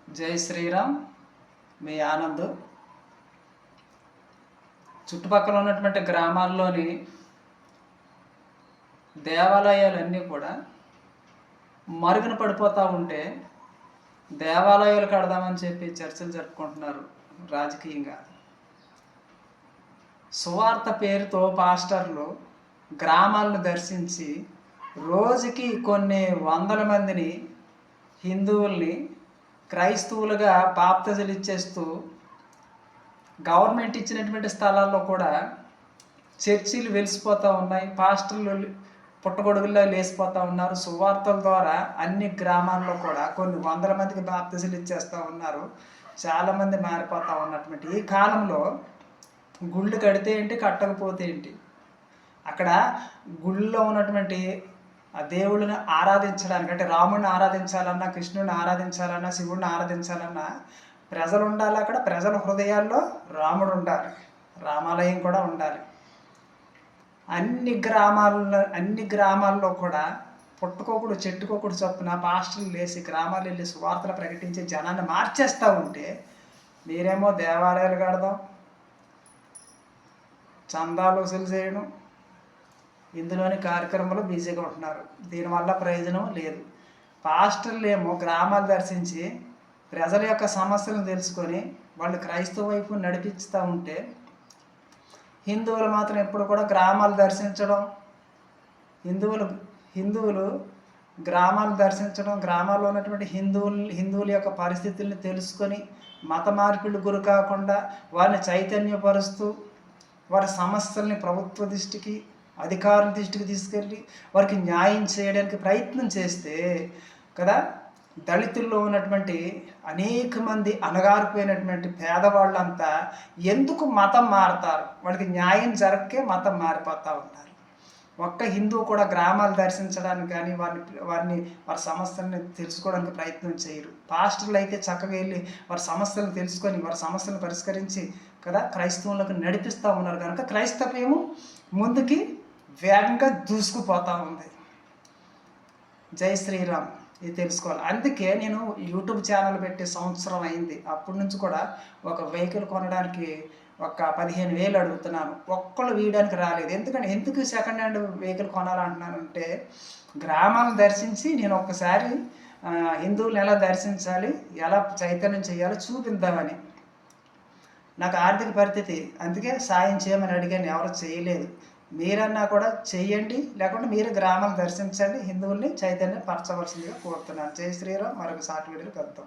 జై శ్రీరామ్. మీ ఆనంద్. చుట్టుపక్కల ఉన్నటువంటి గ్రామాల్లోని దేవాలయాలన్నీ కూడా మరుగున పడిపోతూ ఉంటే దేవాలయాలు కడదామని చెప్పి చర్చలు జరుపుకుంటున్నారు రాజకీయంగా. సువార్త పేరుతో పాస్టర్లు గ్రామాలను దర్శించి రోజుకి కొన్ని వందల మందిని హిందువుల్ని క్రైస్తవులుగా బాప్తిజాలు ఇచ్చేస్తూ గవర్నమెంట్ ఇచ్చినటువంటి స్థలాల్లో కూడా చర్చిలు వెలిసిపోతూ ఉన్నాయి, పాస్టర్లు పుట్టగొడుగుల్లో లేసిపోతూ ఉన్నారు. సువార్తల ద్వారా అన్ని గ్రామాల్లో కూడా కొన్ని వందల మందికి బాప్తిజాలు ఇచ్చేస్తూ ఉన్నారు. చాలామంది మారిపోతూ ఉన్నటువంటి ఈ కాలంలో గుళ్ళు కడితే ఏంటి, కట్టకపోతే ఏంటి, అక్కడ గుళ్ళో ఉన్నటువంటి ఆ దేవుడిని ఆరాధించడానికి, అంటే రాముడిని ఆరాధించాలన్నా, కృష్ణుడిని ఆరాధించాలన్నా, శివుడిని ఆరాధించాలన్నా ప్రజలు ఉండాలి. అక్కడ ప్రజల హృదయాల్లో రాముడు ఉండాలి, రామాలయం కూడా ఉండాలి. అన్ని గ్రామాల్లో కూడా పుట్టుకోకుడు చెట్టుకోకుడు చొప్పున పాస్టర్లు లేసి గ్రామాలు వెళ్ళి సువార్తలు ప్రకటించి జనాన్ని మార్చేస్తూ ఉంటే మీరేమో దేవాలయాలు కడదాం, చందాలు వసూలు చేయడం, ఇందులోని కార్యక్రమాలు బిజీగా ఉంటున్నారు. దీనివల్ల ప్రయోజనం లేదు. పాస్టర్లు ఏమో గ్రామాలు దర్శించి ప్రజల యొక్క సమస్యలను తెలుసుకొని వాళ్ళు క్రైస్తవ వైపు నడిపిస్తూ ఉంటే హిందువులు మాత్రం ఎప్పుడు కూడా గ్రామాలు దర్శించడం, హిందువులు గ్రామాలు దర్శించడం, గ్రామాల్లో ఉన్నటువంటి హిందువుల యొక్క పరిస్థితుల్ని తెలుసుకొని మత మార్పిడి గురి కాకుండా వారిని చైతన్యపరుస్తూ వారి సమస్యల్ని ప్రభుత్వ దృష్టికి, అధికారుల దృష్టికి తీసుకెళ్ళి వారికి న్యాయం చేయడానికి ప్రయత్నం చేస్తే కదా, దళితుల్లో ఉన్నటువంటి అనేక మంది అణగారిపోయినటువంటి పేదవాళ్ళంతా ఎందుకు మతం మారుతారు? వాళ్ళకి న్యాయం జరగకే మతం మారిపోతూ ఉన్నారు. ఒక్క హిందువు కూడా గ్రామాలు దర్శించడానికి కానీ వారి సమస్యలను తెలుసుకోవడానికి ప్రయత్నం చేయరు. పాస్టర్లు అయితే చక్కగా వెళ్ళి వారి సమస్యలను తెలుసుకొని వారి సమస్యలను పరిష్కరించి కదా క్రైస్తవులకు నడిపిస్తూ ఉన్నారు. కనుక క్రైస్తవ్యము ముందుకి వేగంగా దూసుకుపోతూ ఉంది. జై శ్రీరామ్. ఇది తెలుసుకోవాలి. అందుకే నేను యూట్యూబ్ ఛానల్ పెట్టి సంవత్సరం అయింది. అప్పటి నుంచి కూడా ఒక వెహికల్ కొనడానికి ఒక 15,000 అడుగుతున్నాను. ఒక్కళ్ళు వీయడానికి రాలేదు. ఎందుకు సెకండ్ హ్యాండ్ వెహికల్ కొనాలంటున్నానంటే గ్రామాలను దర్శించి నేను ఒక్కసారి హిందువులను ఎలా దర్శించాలి, ఎలా చైతన్యం చేయాలో చూపిద్దామని. నాకు ఆర్థిక పరిస్థితి, అందుకే సాయం చేయమని అడిగాను, ఎవరు చేయలేదు. మీరన్నా కూడా చెయ్యండి, లేకుంటే మీరు గ్రామాలు దర్శించండి, హిందువుల్ని చైతన్యం పరచవలసిందిగా కోరుతున్నాను. జై శ్రీరామ్. మరొక షార్ట్ వీడియోలో కలుద్దాం.